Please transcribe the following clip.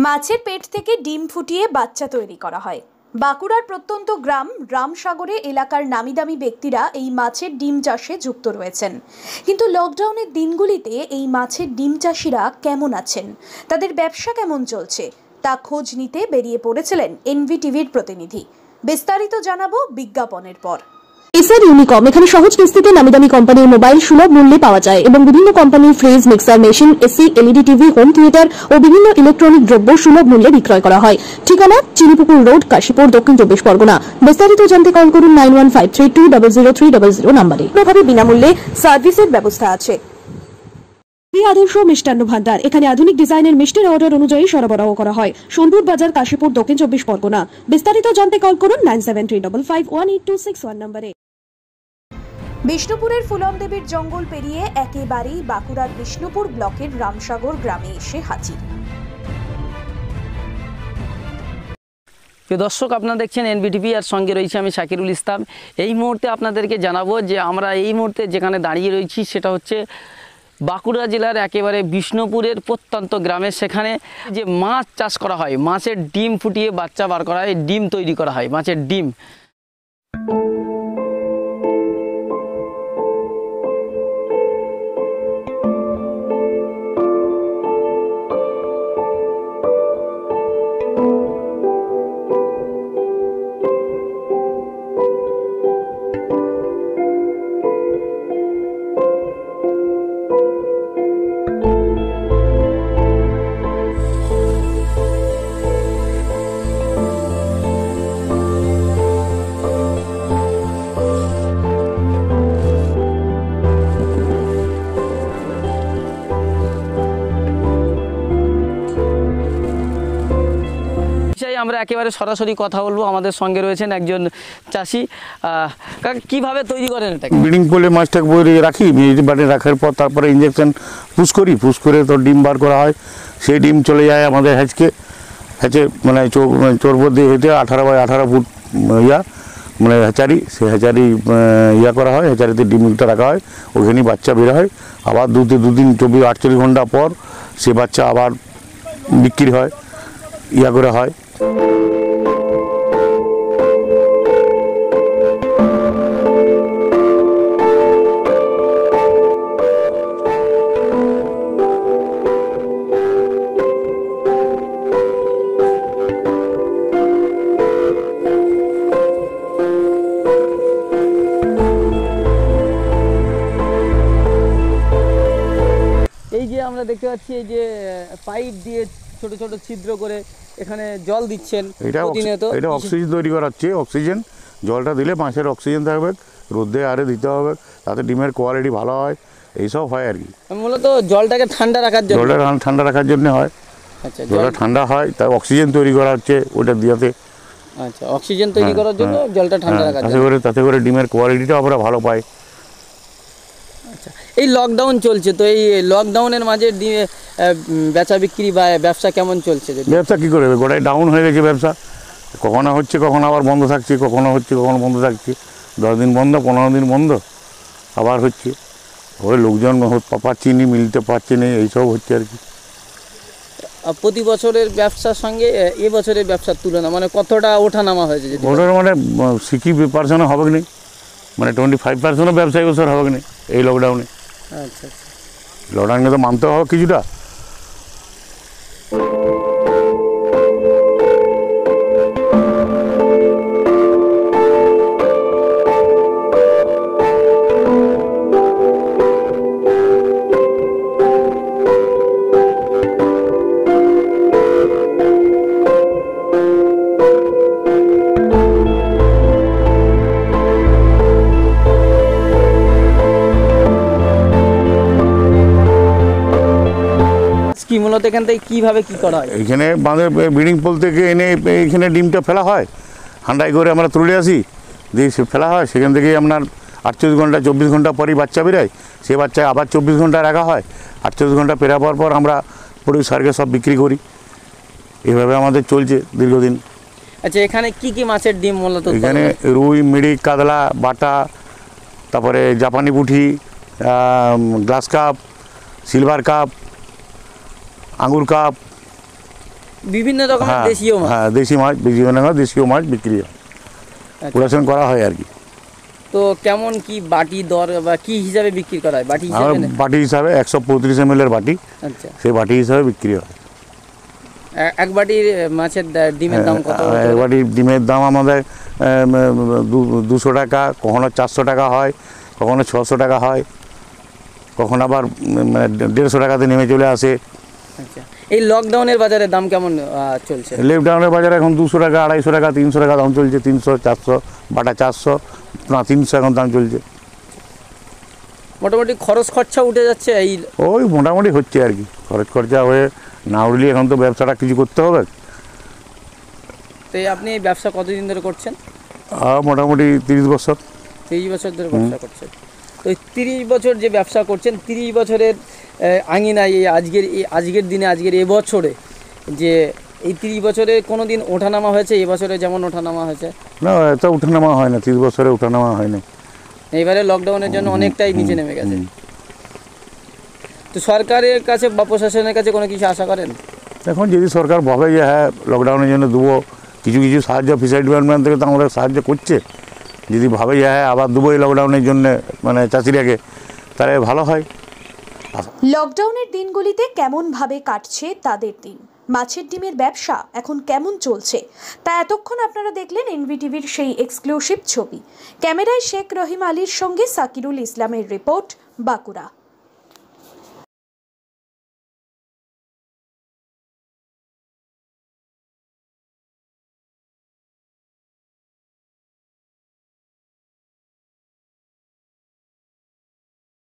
মাছের পেট থেকে ডিম ফুটিয়ে বাচ্চা তৈরি করা হয়। বাঁকুড়ার প্রত্যন্ত গ্রাম রামসাগরে এলাকার নামিদামি ব্যক্তিরা এই মাছের ডিম চাষে যুক্ত রয়েছেন। কিন্তু লকডাউনের দিনগুলিতে এই মাছের ডিম চাষিরা কেমন আছেন, তাদের ব্যবসা কেমন চলছে তা খোঁজ নিতে বেরিয়ে পড়েছিলেন এনভিটিভির প্রতিনিধি। বিস্তারিত জানাবো বিজ্ঞাপনের পর। এসআর ইউনিকম এখানে সহজ কিস্তিতে নামিদামি কোম্পানির মোবাইল সুলভ মূল্যে পাওয়া যায় এবং বিভিন্ন কোম্পানির fridge, mixer machine, AC, LED TV, home theatre ও বিভিন্ন ইলেকট্রনিক দ্রব্য সুলভ মূল্যে বিক্রয় করা হয়। ঠিকানা চিনিপুকুর রোড, কাশীপুর, দক্ষিণ 24 পরগনা। বিস্তারিত জানতে কল করুন 9153200300 নম্বরে। প্রভাবে বিনামূল্যে সার্ভিসের ব্যবস্থা আছে। আদর্শ মিষ্টান্ন ভান্ডার এখানে আধুনিক ডিজাইনের মিষ্টির অর্ডার অনুযায়ী সরবরাহ করা হয়। সোনপুর বাজার, কাশীপুর, দক্ষিণ 24 পরগনা। বিস্তারিত জানতে কল করুন 9735518261 নম্বরে। বিষ্ণুপুরের ফুলম দেবীর জঙ্গল পেরিয়ে একেবারেই বাঁকুড়ার বিষ্ণুপুর ব্লকের রামসাগর গ্রামে এসে হাজির। প্রিয় দর্শক, আপনারা দেখছেন এনভিটিভি, আর সঙ্গে রয়েছে আমি শাকিরুল ইসলাম। এই মুহূর্তে আপনাদেরকে জানাবো যে আমরা এই মুহূর্তে যেখানে দাঁড়িয়ে রয়েছি সেটা হচ্ছে বাঁকুড়া জেলার একেবারে বিষ্ণুপুরের প্রত্যন্ত গ্রামে। সেখানে যে মাছ চাষ করা হয়, মাছের ডিম ফুটিয়ে বাচ্চা বার করা হয়, ডিম তৈরি করা হয়, মাছের ডিম। আমরা একেবারে সরাসরি কথা বলবো। আমাদের সঙ্গে রয়েছেন একজন চাষি। কিভাবে তৈরি করেন এটা? ব্রিডিং পোলে মাছটাকে বইরে রাখি, বাড়ি রাখার পর তারপরে ইঞ্জেকশন পুশ করে তো ডিম বার করা হয়। সেই ডিম চলে যায় আমাদের হ্যাচে মানে চোরপর দিয়ে হেঁটে 18 বাই 18 ফুট মানে হ্যাচারি, সে হ্যাচারি করা হয়। হ্যাচারিতে ডিমটা রাখা হয়, ওখানেই বাচ্চা বের হয়। আবার দুদিন 48 ঘন্টা পর সে বাচ্চা আবার বিক্রি হয়, করে হয়। এই যে আমরা দেখতে পাচ্ছি, এই যে পাইপ দিয়ে ছোট ছোট ছিদ্র করে এখানে জল দিচ্ছেন। এটা অক্সিজেন তৈরি করা হচ্ছে। অক্সিজেন জলটা দিলে মাছের অক্সিজেন থাকবে, রোদে আরে দিতে হবে, তাতে ডিমের কোয়ালিটি ভালো হয়, এইসব হয় আর কি। মূলত জলটাকে ঠান্ডা রাখার জন্য, জলটা ঠান্ডা রাখার জন্য হয়। আচ্ছা, জলটা ঠান্ডা হয়, তাই অক্সিজেন তৈরি করা হচ্ছে ওটা দিয়াতে। আচ্ছা, অক্সিজেন তৈরি করার জন্য জলটা ঠান্ডা রাখার জন্য। তাতে করে ডিমের কোয়ালিটিটা আমরা ভালো পাই। আচ্ছা, এই লকডাউন চলছে, তো এই লকডাউনের মাঝে বেচা বিক্রি বা ব্যবসা কেমন চলছে? ব্যবসা কী করে, গোটাই ডাউন হয়ে গেছে ব্যবসা। কখনো হচ্ছে, কখনো আবার বন্ধ থাকছে, কখনো হচ্ছে, কখনো বন্ধ থাকছে। 10 দিন বন্ধ, 15 দিন বন্ধ, আবার হচ্ছে। ওই লোকজন পাচ্ছি নি, মিলতে পারছে না, এইসব হচ্ছে আর কি। প্রতি বছরের ব্যবসার সঙ্গে এবছরের ব্যবসার তুলনা মানে কতটা ওঠানামা হয়েছে? ওটার মানে 60% হবে না, মানে 25% ব্যবসা এবছর হবে না এই লকডাউনে। আচ্ছা আচ্ছা, লকডাউনে তো মানতে হবে কিছুটা। মূলত এখান থেকে কীভাবে কী করা হয়? এখানে বাঁধের ব্রিডিং পোল থেকে এনে এইখানে ডিমটা ফেলা হয়, হান্ডাই করে আমরা তুলে আসি, দিয়ে ফেলা হয়। সেখান থেকেই আপনার 48 ঘন্টা 24 ঘন্টা পরই বাচ্চা বেরোয়। সে বাচ্চা আবার 24 ঘন্টা রাখা হয়। 48 ঘন্টা পেরাবার পর আমরা প্রডিউসারকে সব বিক্রি করি। এভাবে আমাদের চলছে দীর্ঘদিন। আচ্ছা, এখানে কি কি মাছের ডিম মূলত? এখানে রুই, মিরিক, কাতলা, বাটা, তারপরে জাপানি পুঁটি, গ্লাস কাপ, সিলভার কাপ, আঙুর কাপ, বিভিন্ন রকমের হ্যাঁ দেশীয় মাছ। হ্যাঁ দেশি মাছ, বিভিন্ন দেশীয় মাছ বিক্রি হয়, আচ্ছা। প্রোডাকশন করা হয় আর কি। তো কেমন কি বাটি দর বা কি হিসাবে বিক্রি করা হয়? বাটি আমার হিসাবে না? বাটি হিসাবে 135 ml এর বাটি, আচ্ছা, সেই বাটি হিসাবে বিক্রি হয়। এক বাটির মাছের ডিমের দাম কত? এক বাটি ডিমের দাম আমাদের 200 টাকা, কখনো 400 টাকা হয়, কখনো 600 টাকা হয়, কখনো আবার 150 টাকাতে নেমে চলে আসে। আচ্ছা, এই লকডাউনের বাজারে দাম কেমন চলছে? লেপডাউনের বাজারে এখন 200 টাকা, 250 টাকা, 300 টাকা দাম চলছে, 300, 400, বাটা 400 না 300 এখন দাম চলছে। মোটামুটি খরচ খরচা উঠে যাচ্ছে এই? ওই মোটামুটি হচ্ছে আর কি, খরচ খরচা হয়ে না উঠলে এখন তো ব্যবসাটা কিছু করতে হবে। তো আপনি এই ব্যবসা কতদিন ধরে করছেন? মোটামুটি 30 বছর। 30 বছর ধরে ব্যবসা করছেন। তো এই 30 বছর যে ব্যবসা করছেন, 30 বছরের আঙিনায় এই আজকের দিনে, আজকের এবছরে যে এই 30 বছরে কোনো দিন ওঠানামা হয়েছে? এবছরে যেমন ওঠানামা হয়েছে? না, এত উঠানামা হয় না, 30 বছরে উঠানামা হয় না। এইবারে লকডাউনের জন্য অনেকটাই নিচে নেমে গেছে। তো সরকারের কাছে বা প্রশাসনের কাছে কোনো কিছু আশা করেন? এখন যদি সরকার ভাবে যে হ্যাঁ লকডাউনের জন্য দেবো, কিছু কিছু সাহায্য ফিশারি ডিপার্টমেন্ট থেকে তো আমাদের সাহায্য করছে, যদি ভাবে যে হ্যাঁ আবার দেবো এই লকডাউনের জন্য মানে চাষিরাকে, তাহলে ভালো হয়। লকডাউনের দিনগুলিতে কেমনভাবে কাটছে তাদের দিন, মাছের ডিমের ব্যবসা এখন কেমন চলছে, তা এতক্ষণ আপনারা দেখলেন এনভিটিভির সেই এক্সক্লুসিভ ছবি। ক্যামেরায় শেখ রহিম আলীর সঙ্গে সাকিরুল ইসলামের রিপোর্ট, বাঁকুড়া।